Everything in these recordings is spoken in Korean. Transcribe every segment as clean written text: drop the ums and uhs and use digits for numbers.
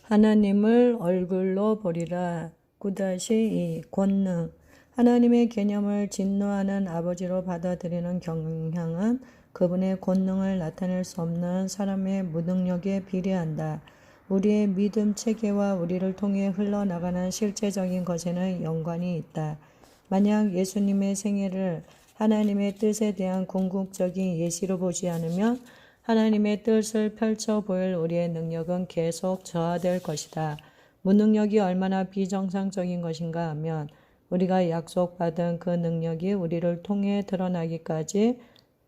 하나님을 얼굴로 보리라. 9-2 권능. 하나님의 개념을 진노하는 아버지로 받아들이는 경향은 그분의 권능을 나타낼 수 없는 사람의 무능력에 비례한다. 우리의 믿음 체계와 우리를 통해 흘러나가는 실제적인 것에는 연관이 있다. 만약 예수님의 생애를 하나님의 뜻에 대한 궁극적인 예시로 보지 않으면 하나님의 뜻을 펼쳐 보일 우리의 능력은 계속 저하될 것이다. 무능력이 얼마나 비정상적인 것인가 하면 우리가 약속받은 그 능력이 우리를 통해 드러나기까지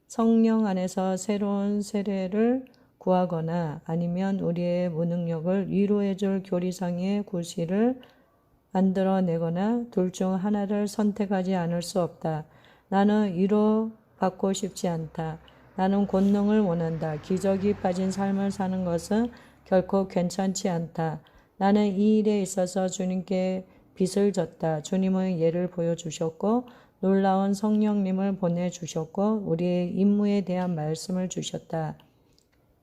성령 안에서 새로운 세례를 구하거나 아니면 우리의 무능력을 위로해줄 교리상의 구실을 만들어내거나 둘 중 하나를 선택하지 않을 수 없다. 나는 위로받고 싶지 않다. 나는 권능을 원한다. 기적이 빠진 삶을 사는 것은 결코 괜찮지 않다. 나는 이 일에 있어서 주님께 빚을 졌다. 주님은 예를 보여주셨고 놀라운 성령님을 보내주셨고 우리의 임무에 대한 말씀을 주셨다.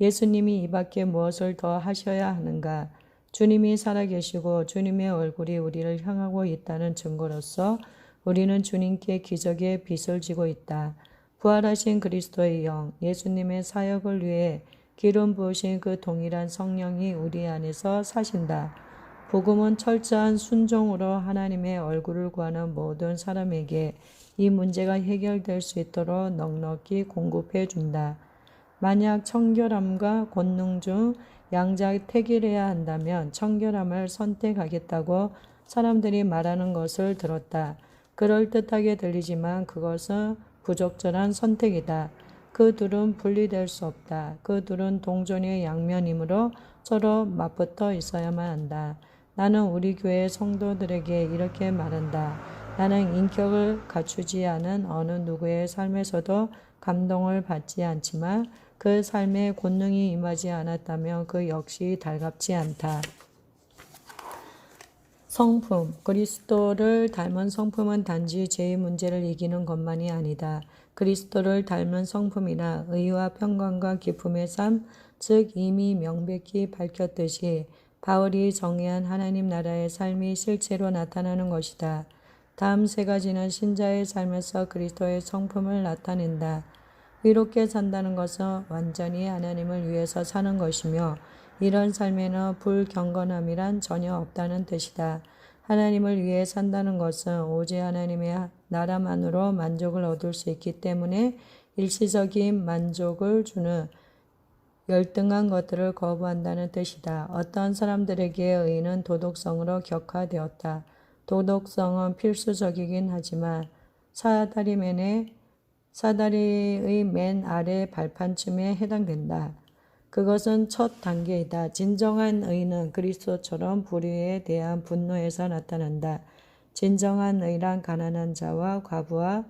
예수님이 이 밖에 무엇을 더 하셔야 하는가? 주님이 살아계시고 주님의 얼굴이 우리를 향하고 있다는 증거로서 우리는 주님께 기적의 빚을 지고 있다. 부활하신 그리스도의 영, 예수님의 사역을 위해 기름 부으신 그 동일한 성령이 우리 안에서 사신다. 복음은 철저한 순종으로 하나님의 얼굴을 구하는 모든 사람에게 이 문제가 해결될 수 있도록 넉넉히 공급해 준다. 만약 청결함과 권능 중 양자택일해야 한다면 청결함을 선택하겠다고 사람들이 말하는 것을 들었다. 그럴듯하게 들리지만 그것은 부적절한 선택이다. 그 둘은 분리될 수 없다. 그 둘은 동전의 양면이므로 서로 맞붙어 있어야만 한다. 나는 우리 교회 성도들에게 이렇게 말한다. 나는 인격을 갖추지 않은 어느 누구의 삶에서도 감동을 받지 않지만 그 삶에 권능이 임하지 않았다면 그 역시 달갑지 않다. 성품, 그리스도를 닮은 성품은 단지 죄의 문제를 이기는 것만이 아니다. 그리스도를 닮은 성품이나 의와 평강과 기쁨의 삶, 즉 이미 명백히 밝혔듯이 바울이 정의한 하나님 나라의 삶이 실제로 나타나는 것이다. 다음 세 가지는 신자의 삶에서 그리스도의 성품을 나타낸다. 의롭게 산다는 것은 완전히 하나님을 위해서 사는 것이며 이런 삶에는 불경건함이란 전혀 없다는 뜻이다. 하나님을 위해 산다는 것은 오직 하나님의 나라만으로 만족을 얻을 수 있기 때문에 일시적인 만족을 주는 열등한 것들을 거부한다는 뜻이다. 어떤 사람들에게 의는 도덕성으로 격화되었다. 도덕성은 필수적이긴 하지만 사다리의 맨 아래 발판쯤에 해당된다. 그것은 첫 단계이다. 진정한 의는 그리스도처럼 불의에 대한 분노에서 나타난다. 진정한 의란 가난한 자와 과부와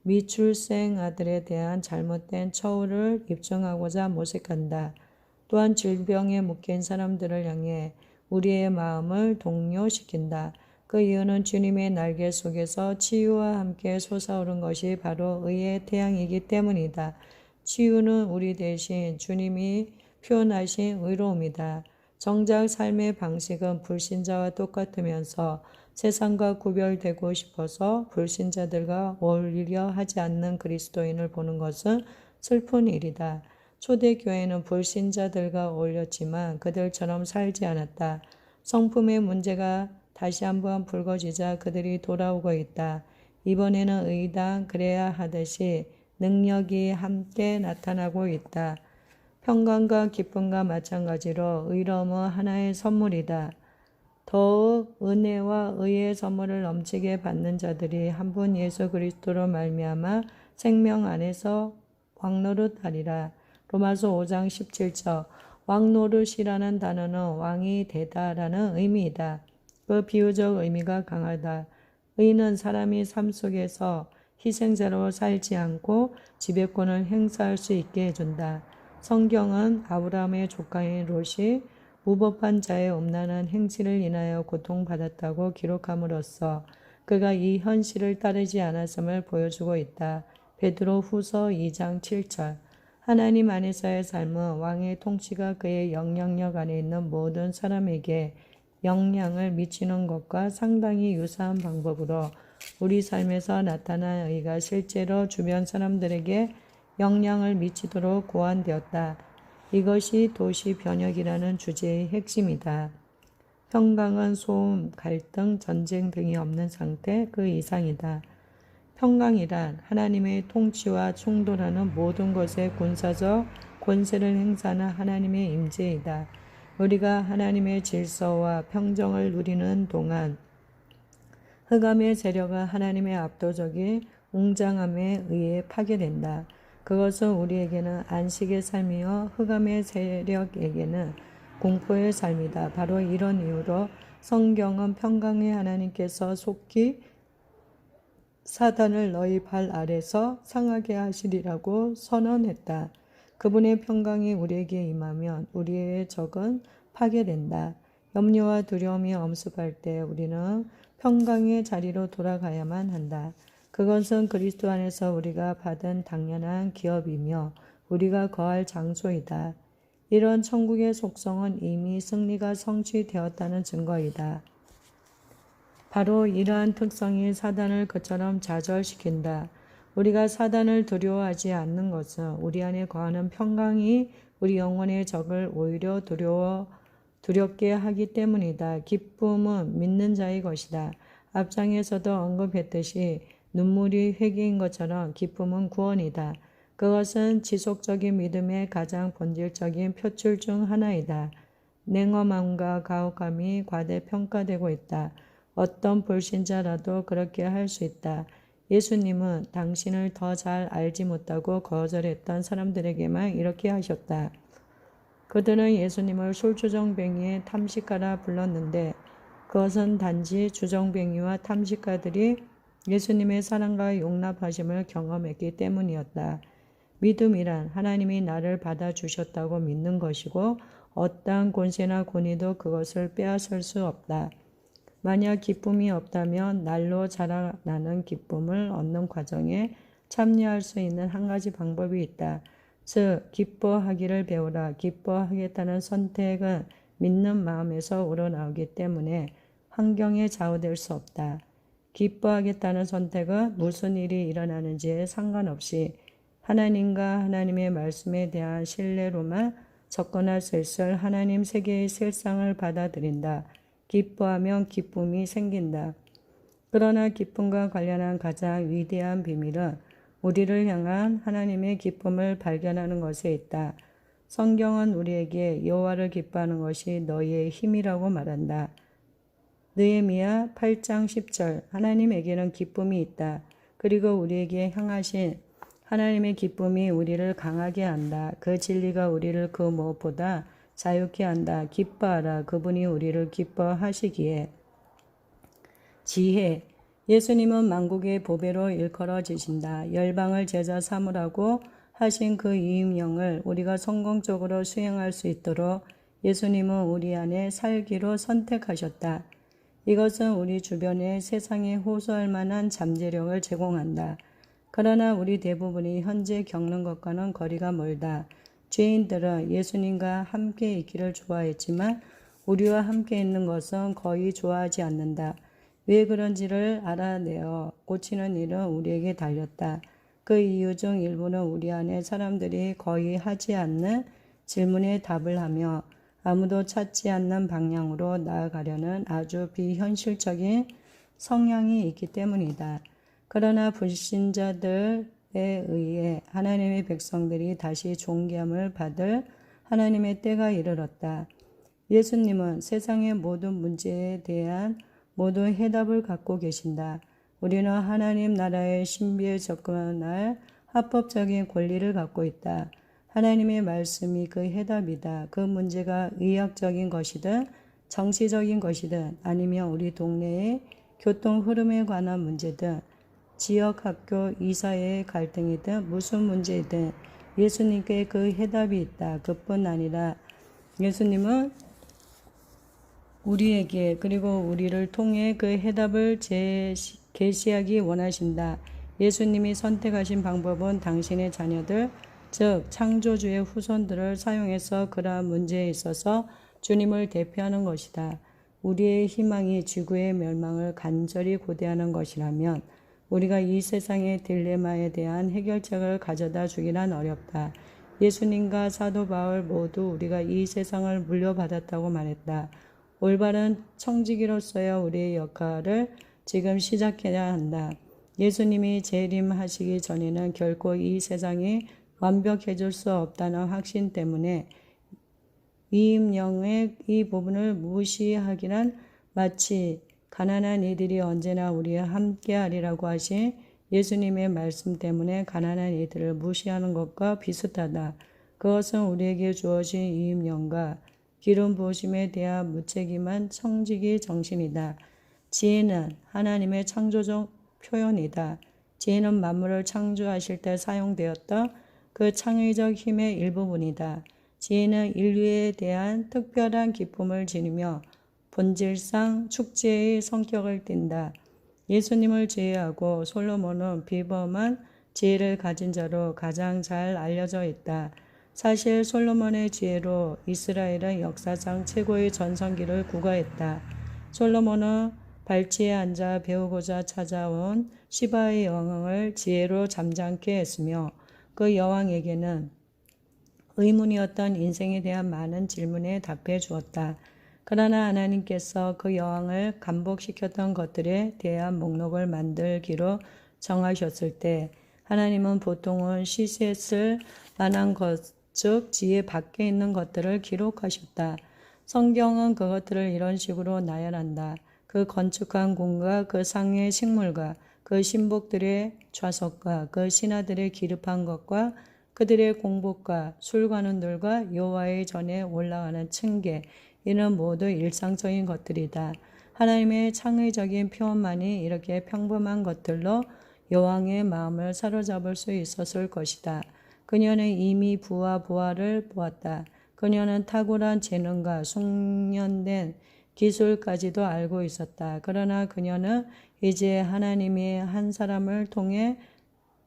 미출생 아들에 대한 잘못된 처우를 입증하고자 모색한다. 또한 질병에 묶인 사람들을 향해 우리의 마음을 동요시킨다. 그 이유는 주님의 날개 속에서 치유와 함께 솟아오른 것이 바로 의의 태양이기 때문이다. 치유는 우리 대신 주님이 표현하신 의로움이다. 정작 삶의 방식은 불신자와 똑같으면서 세상과 구별되고 싶어서 불신자들과 어울리려 하지 않는 그리스도인을 보는 것은 슬픈 일이다. 초대교회는 불신자들과 어울렸지만 그들처럼 살지 않았다. 성품의 문제가 다시 한번 불거지자 그들이 돌아오고 있다. 이번에는 의당 그래야 하듯이 능력이 함께 나타나고 있다. 평강과 기쁨과 마찬가지로 의로움은 하나의 선물이다. 더욱 은혜와 의의 선물을 넘치게 받는 자들이 한 분 예수 그리스도로 말미암아 생명 안에서 왕노릇하리라. 로마서 5장 17절. 왕노릇이라는 단어는 왕이 되다라는 의미이다. 그 비유적 의미가 강하다. 의는 사람이 삶 속에서 희생자로 살지 않고 지배권을 행사할 수 있게 해준다. 성경은 아브라함의 조카인 롯이 무법한 자의 음란한 행실을 인하여 고통받았다고 기록함으로써 그가 이 현실을 따르지 않았음을 보여주고 있다. 베드로 후서 2장 7절. 하나님 안에서의 삶은 왕의 통치가 그의 영향력 안에 있는 모든 사람에게 영향을 미치는 것과 상당히 유사한 방법으로 우리 삶에서 나타난 의가 실제로 주변 사람들에게 영향을 미치도록 고안되었다. 이것이 도시 변혁이라는 주제의 핵심이다. 평강은 소음, 갈등, 전쟁 등이 없는 상태 그 이상이다. 평강이란 하나님의 통치와 충돌하는 모든 것에 군사적 권세를 행사하는 하나님의 임재이다. 우리가 하나님의 질서와 평정을 누리는 동안 흑암의 세력은 하나님의 압도적인 웅장함에 의해 파괴된다. 그것은 우리에게는 안식의 삶이요 흑암의 세력에게는 공포의 삶이다. 바로 이런 이유로 성경은 평강의 하나님께서 속히 사단을 너희 발 아래서 상하게 하시리라고 선언했다. 그분의 평강이 우리에게 임하면 우리의 적은 파괴된다. 염려와 두려움이 엄습할 때 우리는 평강의 자리로 돌아가야만 한다. 그것은 그리스도 안에서 우리가 받은 당연한 기업이며 우리가 거할 장소이다. 이런 천국의 속성은 이미 승리가 성취되었다는 증거이다. 바로 이러한 특성이 사단을 그처럼 좌절시킨다. 우리가 사단을 두려워하지 않는 것은 우리 안에 거하는 평강이 우리 영혼의 적을 오히려 두렵게 하기 때문이다. 기쁨은 믿는 자의 것이다. 앞장에서도 언급했듯이 눈물이 회개인 것처럼 기쁨은 구원이다. 그것은 지속적인 믿음의 가장 본질적인 표출 중 하나이다. 냉엄함과 가혹함이 과대평가되고 있다. 어떤 불신자라도 그렇게 할 수 있다. 예수님은 당신을 더 잘 알지 못하고 거절했던 사람들에게만 이렇게 하셨다. 그들은 예수님을 술주정뱅이의 탐식가라 불렀는데 그것은 단지 주정뱅이와 탐식가들이 예수님의 사랑과 용납하심을 경험했기 때문이었다. 믿음이란 하나님이 나를 받아주셨다고 믿는 것이고 어떠한 권세나 권위도 그것을 빼앗을 수 없다. 만약 기쁨이 없다면 날로 자라나는 기쁨을 얻는 과정에 참여할 수 있는 한 가지 방법이 있다. 즉 기뻐하기를 배우라. 기뻐하겠다는 선택은 믿는 마음에서 우러나오기 때문에 환경에 좌우될 수 없다. 기뻐하겠다는 선택은 무슨 일이 일어나는지에 상관없이 하나님과 하나님의 말씀에 대한 신뢰로만 접근할 수 있을 하나님 세계의 실상을 받아들인다. 기뻐하면 기쁨이 생긴다. 그러나 기쁨과 관련한 가장 위대한 비밀은 우리를 향한 하나님의 기쁨을 발견하는 것에 있다. 성경은 우리에게 여호와를 기뻐하는 것이 너희의 힘이라고 말한다. 느헤미야 8장 10절 하나님에게는 기쁨이 있다. 그리고 우리에게 향하신 하나님의 기쁨이 우리를 강하게 한다. 그 진리가 우리를 그 무엇보다 자유케 한다. 기뻐하라. 그분이 우리를 기뻐하시기에. 지혜. 예수님은 만국의 보배로 일컬어지신다. 열방을 제자 삼으라고 하신 그 이임령을 우리가 성공적으로 수행할 수 있도록 예수님은 우리 안에 살기로 선택하셨다. 이것은 우리 주변에 세상에 호소할 만한 잠재력을 제공한다. 그러나 우리 대부분이 현재 겪는 것과는 거리가 멀다. 죄인들은 예수님과 함께 있기를 좋아했지만 우리와 함께 있는 것은 거의 좋아하지 않는다. 왜 그런지를 알아내어 고치는 일은 우리에게 달렸다. 그 이유 중 일부는 우리 안에 사람들이 거의 하지 않는 질문에 답을 하며 아무도 찾지 않는 방향으로 나아가려는 아주 비현실적인 성향이 있기 때문이다. 그러나 불신자들에 의해 하나님의 백성들이 다시 존귀함을 받을 하나님의 때가 이르렀다. 예수님은 세상의 모든 문제에 대한 모든 해답을 갖고 계신다. 우리는 하나님 나라의 신비에 접근할 합법적인 권리를 갖고 있다. 하나님의 말씀이 그 해답이다. 그 문제가 의학적인 것이든 정치적인 것이든 아니면 우리 동네의 교통 흐름에 관한 문제든 지역 학교 이사회의 갈등이든 무슨 문제이든 예수님께 그 해답이 있다. 그뿐 아니라 예수님은 우리에게 그리고 우리를 통해 그 해답을 계시하기 원하신다. 예수님이 선택하신 방법은 당신의 자녀들, 즉 창조주의 후손들을 사용해서 그러한 문제에 있어서 주님을 대표하는 것이다. 우리의 희망이 지구의 멸망을 간절히 고대하는 것이라면 우리가 이 세상의 딜레마에 대한 해결책을 가져다 주기란 어렵다. 예수님과 사도 바울 모두 우리가 이 세상을 물려받았다고 말했다. 올바른 청지기로서의 우리의 역할을 지금 시작해야 한다. 예수님이 재림하시기 전에는 결코 이 세상이 완벽해질 수 없다는 확신 때문에 이임영의 이 부분을 무시하기란 마치 가난한 이들이 언제나 우리와 함께하리라고 하신 예수님의 말씀 때문에 가난한 이들을 무시하는 것과 비슷하다. 그것은 우리에게 주어진 이임영과 기름 부으심에 대한 무책임한 청지기 정신이다. 지혜는 하나님의 창조적 표현이다. 지혜는 만물을 창조하실 때 사용되었던 그 창의적 힘의 일부분이다. 지혜는 인류에 대한 특별한 기쁨을 지니며 본질상 축제의 성격을 띈다. 예수님을 제외하고 솔로몬은 비범한 지혜를 가진 자로 가장 잘 알려져 있다. 사실 솔로몬의 지혜로 이스라엘은 역사상 최고의 전성기를 구가했다. 솔로몬은 발치에 앉아 배우고자 찾아온 시바의 여왕을 지혜로 잠잠케 했으며 그 여왕에게는 의문이었던 인생에 대한 많은 질문에 답해 주었다. 그러나 하나님께서 그 여왕을 감복시켰던 것들에 대한 목록을 만들기로 정하셨을 때 하나님은 보통은 시셋을 만한 것, 즉 지혜 밖에 있는 것들을 기록하셨다. 성경은 그것들을 이런 식으로 나열한다. 그 건축한 궁과 그 상의 식물과 그 신복들의 좌석과 그 신하들의 기립한 것과 그들의 공복과 술관원들과 여호와의 전에 올라가는 층계, 이는 모두 일상적인 것들이다. 하나님의 창의적인 표현만이 이렇게 평범한 것들로 여왕의 마음을 사로잡을 수 있었을 것이다. 그녀는 이미 부와 부하를 보았다. 그녀는 탁월한 재능과 숙련된 기술까지도 알고 있었다. 그러나 그녀는 이제 하나님이 한 사람을 통해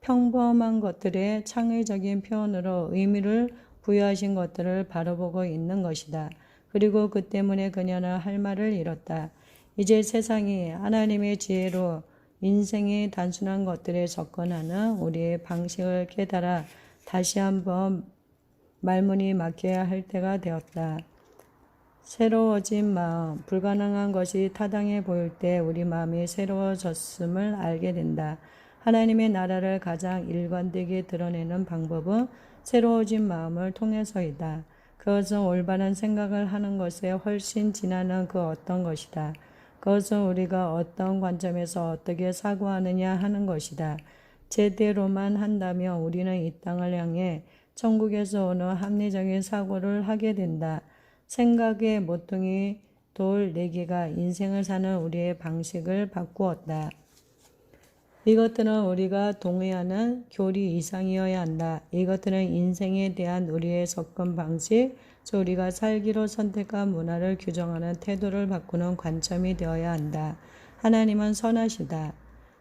평범한 것들의 창의적인 표현으로 의미를 부여하신 것들을 바라보고 있는 것이다. 그리고 그 때문에 그녀는 할 말을 잃었다. 이제 세상이 하나님의 지혜로 인생의 단순한 것들에 접근하는 우리의 방식을 깨달아 다시 한번 말문이 막혀야 할 때가 되었다. 새로워진 마음, 불가능한 것이 타당해 보일 때 우리 마음이 새로워졌음을 알게 된다. 하나님의 나라를 가장 일관되게 드러내는 방법은 새로워진 마음을 통해서이다. 그것은 올바른 생각을 하는 것에 훨씬 지나는 그 어떤 것이다. 그것은 우리가 어떤 관점에서 어떻게 사고하느냐 하는 것이다. 제대로만 한다면 우리는 이 땅을 향해 천국에서 오는 합리적인 사고를 하게 된다. 생각의 모퉁이 돌 4개가 인생을 사는 우리의 방식을 바꾸었다. 이것들은 우리가 동의하는 교리 이상이어야 한다. 이것들은 인생에 대한 우리의 접근 방식, 즉 우리가 살기로 선택한 문화를 규정하는 태도를 바꾸는 관점이 되어야 한다. 하나님은 선하시다.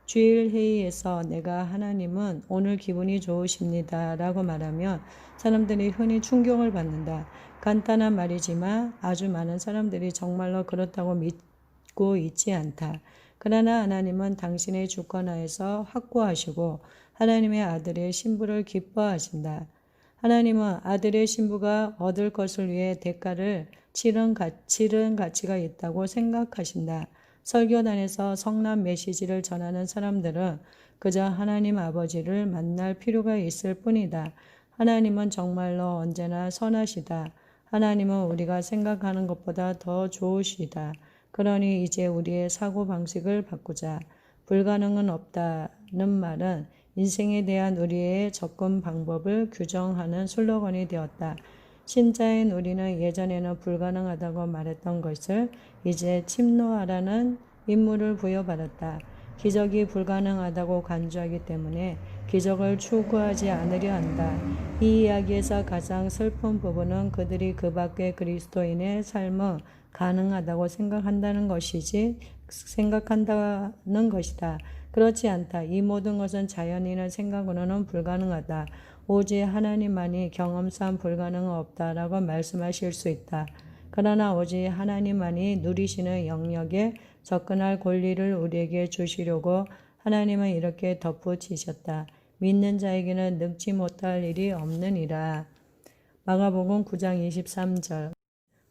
주일 회의에서 내가 하나님은 오늘 기분이 좋으십니다 라고 말하면 사람들이 흔히 충격을 받는다. 간단한 말이지만 아주 많은 사람들이 정말로 그렇다고 믿고 있지 않다. 그러나 하나님은 당신의 주권하에서 확고하시고 하나님의 아들의 신부를 기뻐하신다. 하나님은 아들의 신부가 얻을 것을 위해 대가를 치른 가치가 있다고 생각하신다. 설교단에서 성난 메시지를 전하는 사람들은 그저 하나님 아버지를 만날 필요가 있을 뿐이다. 하나님은 정말로 언제나 선하시다. 하나님은 우리가 생각하는 것보다 더 좋으시다. 그러니 이제 우리의 사고방식을 바꾸자. 불가능은 없다는 말은 인생에 대한 우리의 접근 방법을 규정하는 슬로건이 되었다. 신자인 우리는 예전에는 불가능하다고 말했던 것을 이제 침노하라는 임무를 부여받았다. 기적이 불가능하다고 간주하기 때문에 기적을 추구하지 않으려 한다. 이 이야기에서 가장 슬픈 부분은 그들이 그 밖의 그리스도인의 삶은 가능하다고 생각한다는 것이다. 그렇지 않다. 이 모든 것은 자연인의 생각으로는 불가능하다. 오직 하나님만이 경험상 불가능은 없다라고 말씀하실 수 있다. 그러나 오직 하나님만이 누리시는 영역에 접근할 권리를 우리에게 주시려고 하나님은 이렇게 덧붙이셨다. 믿는 자에게는 늙지 못할 일이 없느니라. 마가복음 9장 23절.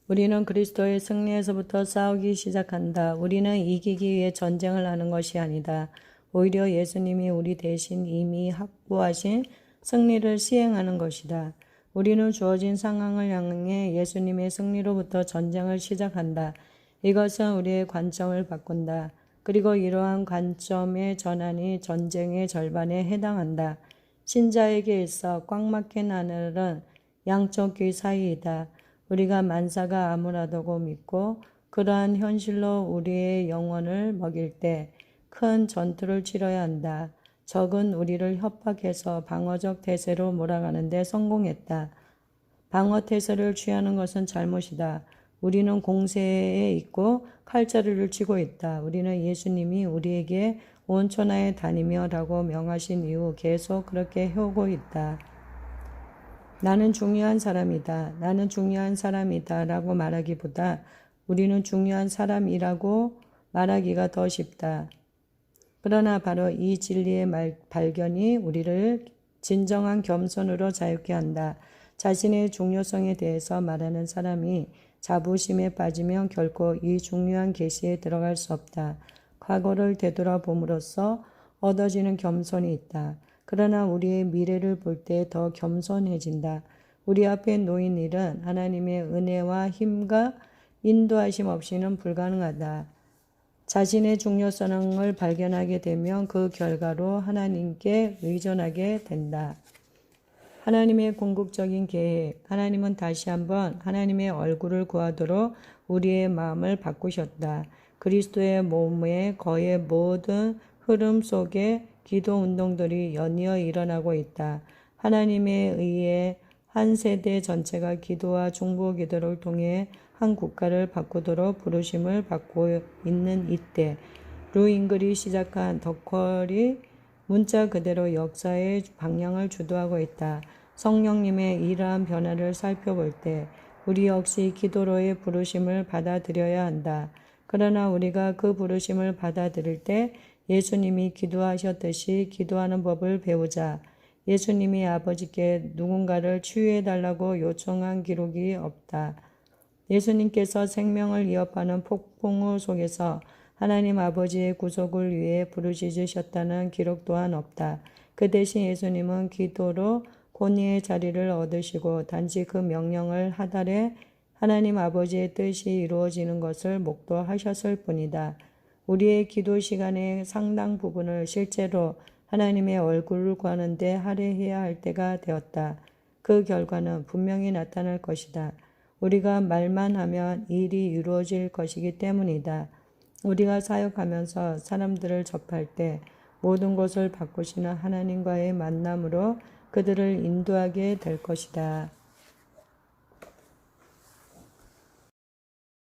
우리는 그리스도의 승리에서부터 싸우기 시작한다. 우리는 이기기 위해 전쟁을 하는 것이 아니다. 오히려 예수님이 우리 대신 이미 확보하신 승리를 시행하는 것이다. 우리는 주어진 상황을 향해 예수님의 승리로부터 전쟁을 시작한다. 이것은 우리의 관점을 바꾼다. 그리고 이러한 관점의 전환이 전쟁의 절반에 해당한다. 신자에게 있어 꽉 막힌 하늘은 양쪽 귀 사이이다. 우리가 만사가 암울하다고 믿고 그러한 현실로 우리의 영혼을 먹일 때 큰 전투를 치러야 한다. 적은 우리를 협박해서 방어적 태세로 몰아가는 데 성공했다. 방어 태세를 취하는 것은 잘못이다. 우리는 공세에 있고 칼자루를 쥐고 있다. 우리는 예수님이 우리에게 온 천하에 다니며 라고 명하신 이후 계속 그렇게 해오고 있다. 나는 중요한 사람이다. 나는 중요한 사람이다 라고 말하기보다 우리는 중요한 사람이라고 말하기가 더 쉽다. 그러나 바로 이 진리의 발견이 우리를 진정한 겸손으로 자유케 한다. 자신의 중요성에 대해서 말하는 사람이 자부심에 빠지면 결코 이 중요한 계시에 들어갈 수 없다. 과거를 되돌아봄으로써 얻어지는 겸손이 있다. 그러나 우리의 미래를 볼 때 더 겸손해진다. 우리 앞에 놓인 일은 하나님의 은혜와 힘과 인도하심 없이는 불가능하다. 자신의 중요성을 발견하게 되면 그 결과로 하나님께 의존하게 된다. 하나님의 궁극적인 계획. 하나님은 다시 한번 하나님의 얼굴을 구하도록 우리의 마음을 바꾸셨다. 그리스도의 몸의 거의 모든 흐름 속에 기도 운동들이 연이어 일어나고 있다. 하나님에 의해 한 세대 전체가 기도와 중보 기도를 통해 한 국가를 바꾸도록 부르심을 받고 있는 이때 루잉글이 시작한 덕컬이 문자 그대로 역사의 방향을 주도하고 있다. 성령님의 이러한 변화를 살펴볼 때 우리 역시 기도로의 부르심을 받아들여야 한다. 그러나 우리가 그 부르심을 받아들일 때 예수님이 기도하셨듯이 기도하는 법을 배우자. 예수님이 아버지께 누군가를 치유해달라고 요청한 기록이 없다. 예수님께서 생명을 위협하는 폭풍우 속에서 하나님 아버지의 구속을 위해 부르짖으셨다는 기록 또한 없다. 그 대신 예수님은 기도로 권위의 자리를 얻으시고 단지 그 명령을 하달해 하나님 아버지의 뜻이 이루어지는 것을 목도하셨을 뿐이다. 우리의 기도 시간의 상당 부분을 실제로 하나님의 얼굴을 구하는 데 할애해야 할 때가 되었다. 그 결과는 분명히 나타날 것이다. 우리가 말만 하면 일이 이루어질 것이기 때문이다. 우리가 사역하면서 사람들을 접할 때 모든 것을 바꾸시는 하나님과의 만남으로 그들을 인도하게 될 것이다.